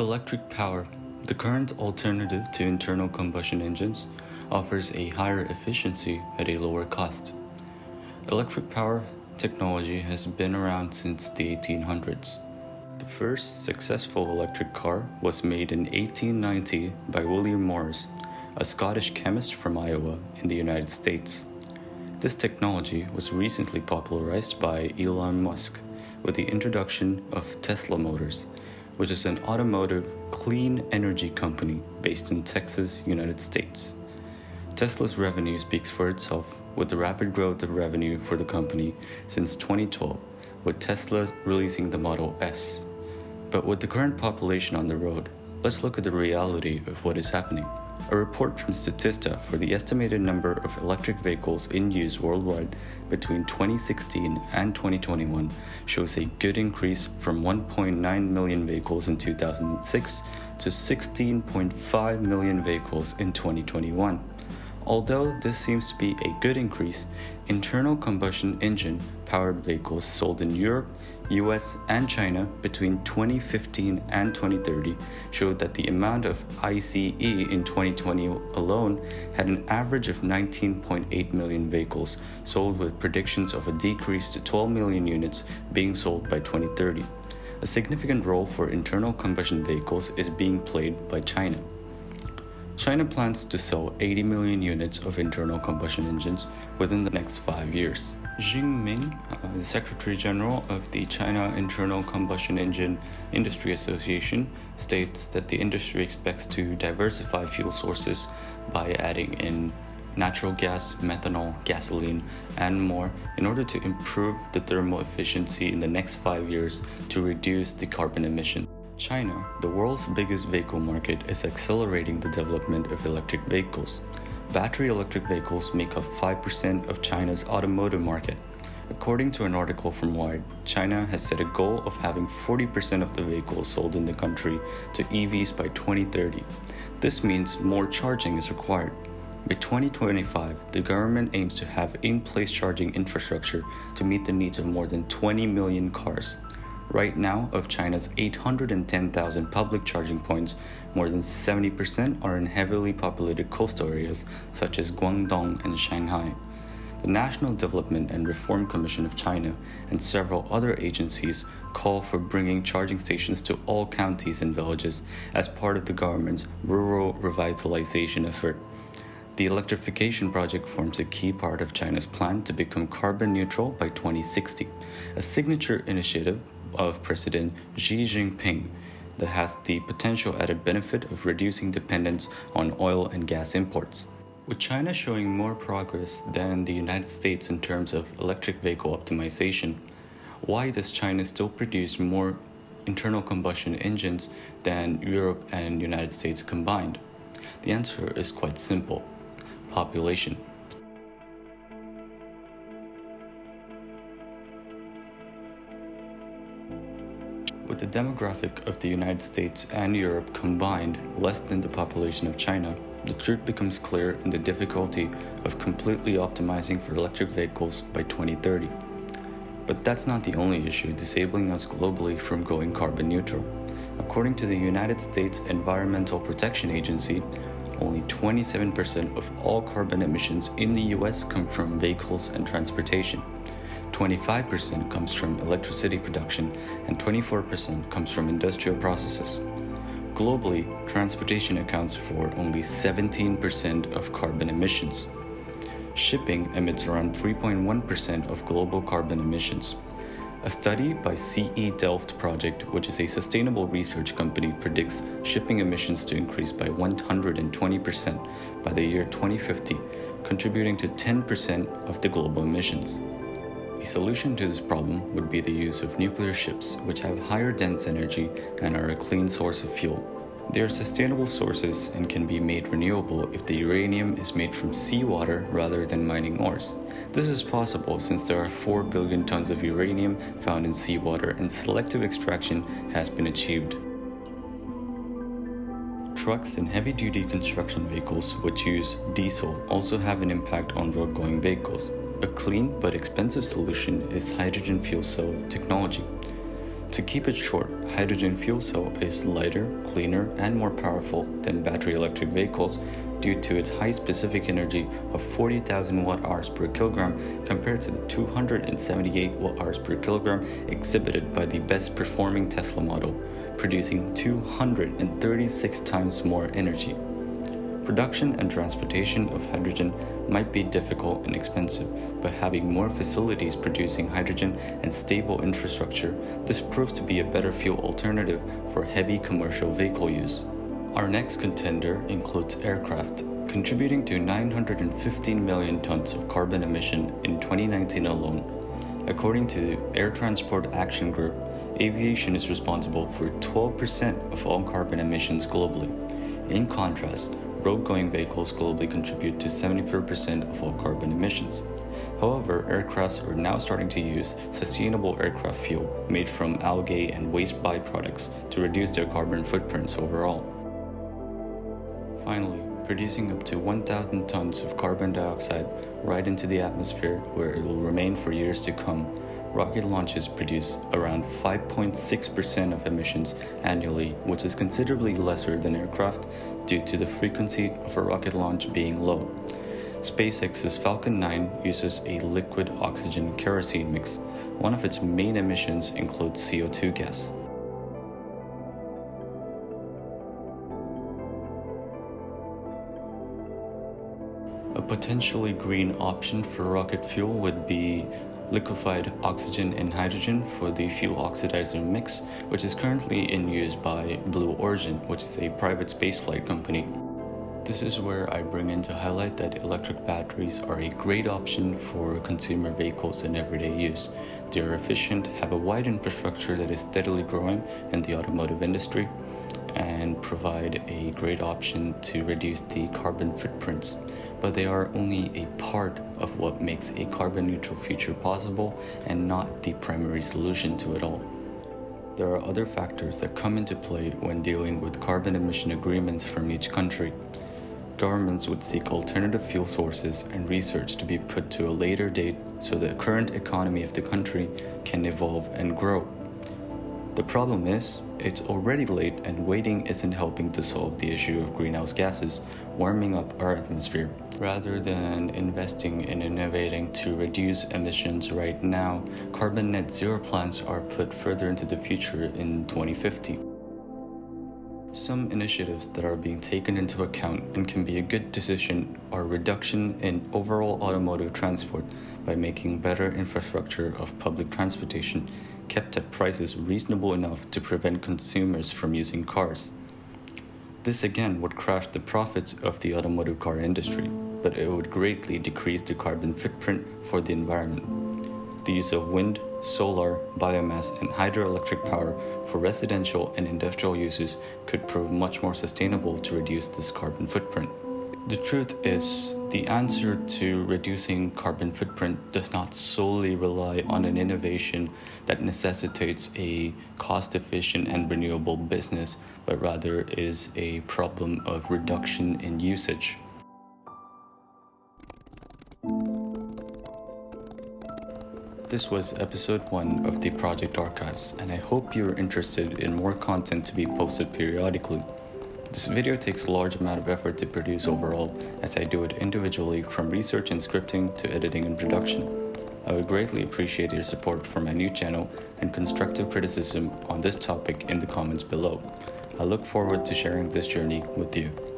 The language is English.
Electric power, the current alternative to internal combustion engines, offers a higher efficiency at a lower cost. Electric power technology has been around since the 1800s. The first successful electric car was made in 1890 by William Morris, a Scottish chemist from Iowa in the United States. This technology was recently popularized by Elon Musk with the introduction of Tesla Motors, which is an automotive clean energy company based in Texas, United States. Tesla's revenue speaks for itself with the rapid growth of revenue for the company since 2012, with Tesla releasing the Model S. But with the current population on the road, let's look at the reality of what is happening. A report from Statista for the estimated number of electric vehicles in use worldwide between 2016 and 2021 shows a good increase from 1.9 million vehicles in 2006 to 16.5 million vehicles in 2021. Although this seems to be a good increase, internal combustion engine powered vehicles sold in Europe, US, and China between 2015 and 2030 showed that the amount of ICE in 2020 alone had an average of 19.8 million vehicles sold, with predictions of a decrease to 12 million units being sold by 2030. A significant role for internal combustion vehicles is being played by China. China plans to sell 80 million units of internal combustion engines within the next 5 years. JINPIng, the Secretary General of the China Internal Combustion Engine Industry Association, states that the industry expects to diversify fuel sources by adding in natural gas, methanol, gasoline, and more in order to improve the thermal efficiency in the next 5 years to reduce the carbon emission. China, the world's biggest vehicle market, is accelerating the development of electric vehicles. Battery electric vehicles make up 5% of China's automotive market. According to an article from Wired, China has set a goal of having 40% of the vehicles sold in the country to EVs by 2030. This means more charging is required. By 2025, the government aims to have in-place charging infrastructure to meet the needs of more than 20 million cars. Right now, of China's 810,000 public charging points, more than 70% are in heavily populated coastal areas such as Guangdong and Shanghai. The National Development and Reform Commission of China and several other agencies call for bringing charging stations to all counties and villages as part of the government's rural revitalization effort. The electrification project forms a key part of China's plan to become carbon neutral by 2060, a signature initiative of President Xi Jinping that has the potential added benefit of reducing dependence on oil and gas imports. With China showing more progress than the United States in terms of electric vehicle optimization, why does China still produce more internal combustion engines than Europe and United States combined? The answer is quite simple: population. With the demographic of the United States and Europe combined less than the population of China, the truth becomes clear in the difficulty of completely optimizing for electric vehicles by 2030. But that's not the only issue disabling us globally from going carbon neutral. According to the United States Environmental Protection Agency, only 27% of all carbon emissions in the US come from vehicles and transportation. 25% comes from electricity production, and 24% comes from industrial processes. Globally, transportation accounts for only 17% of carbon emissions. Shipping emits around 3.1% of global carbon emissions. A study by CE Delft Project, which is a sustainable research company, predicts shipping emissions to increase by 120% by the year 2050, contributing to 10% of the global emissions. A solution to this problem would be the use of nuclear ships, which have higher dense energy and are a clean source of fuel. They are sustainable sources and can be made renewable if the uranium is made from seawater rather than mining ores. This is possible since there are 4 billion tons of uranium found in seawater and selective extraction has been achieved. Trucks and heavy-duty construction vehicles which use diesel also have an impact on road-going vehicles. A clean but expensive solution is hydrogen fuel cell technology. To keep it short, hydrogen fuel cell is lighter, cleaner, and more powerful than battery electric vehicles due to its high specific energy of 40,000 watt-hours per kilogram compared to the 278 watt-hours per kilogram exhibited by the best performing Tesla model, producing 236 times more energy. Production and transportation of hydrogen might be difficult and expensive, but having more facilities producing hydrogen and stable infrastructure, this proves to be a better fuel alternative for heavy commercial vehicle use. Our next contender includes aircraft, contributing to 915 million tons of carbon emission in 2019 alone. According to the Air Transport Action Group, aviation is responsible for 12% of all carbon emissions globally. In contrast, road-going vehicles globally contribute to 74% of all carbon emissions. However, aircrafts are now starting to use sustainable aircraft fuel made from algae and waste byproducts to reduce their carbon footprints overall. Finally, producing up to 1,000 tons of carbon dioxide right into the atmosphere where it will remain for years to come, rocket launches produce around 5.6% of emissions annually, which is considerably lesser than aircraft due to the frequency of a rocket launch being low. SpaceX's Falcon 9 uses a liquid oxygen kerosene mix. One of its main emissions includes CO2 gas. A potentially green option for rocket fuel would be liquefied oxygen and hydrogen for the fuel oxidizer mix, which is currently in use by Blue Origin, which is a private spaceflight company. This is where I bring in to highlight that electric batteries are a great option for consumer vehicles and everyday use. They are efficient, have a wide infrastructure that is steadily growing in the automotive industry, and provide a great option to reduce the carbon footprints. But they are only a part of what makes a carbon neutral future possible and not the primary solution to it all. There are other factors that come into play when dealing with carbon emission agreements from each country. Governments would seek alternative fuel sources and research to be put to a later date so the current economy of the country can evolve and grow. The problem is, it's already late and waiting isn't helping to solve the issue of greenhouse gases warming up our atmosphere. Rather than investing in innovating to reduce emissions right now, carbon net zero plans are put further into the future in 2050. Some initiatives that are being taken into account and can be a good decision are reduction in overall automotive transport by making better infrastructure of public transportation kept at prices reasonable enough to prevent consumers from using cars. This again would crash the profits of the automotive car industry, but it would greatly decrease the carbon footprint for the environment. The use of wind, solar, biomass, and hydroelectric power for residential and industrial uses could prove much more sustainable to reduce this carbon footprint. The truth is, the answer to reducing carbon footprint does not solely rely on an innovation that necessitates a cost-efficient and renewable business, but rather is a problem of reduction in usage. This was episode 1 of the Project Archives, and I hope you're interested in more content to be posted periodically. This video takes a large amount of effort to produce overall, as I do it individually from research and scripting to editing and production. I would greatly appreciate your support for my new channel and constructive criticism on this topic in the comments below. I look forward to sharing this journey with you.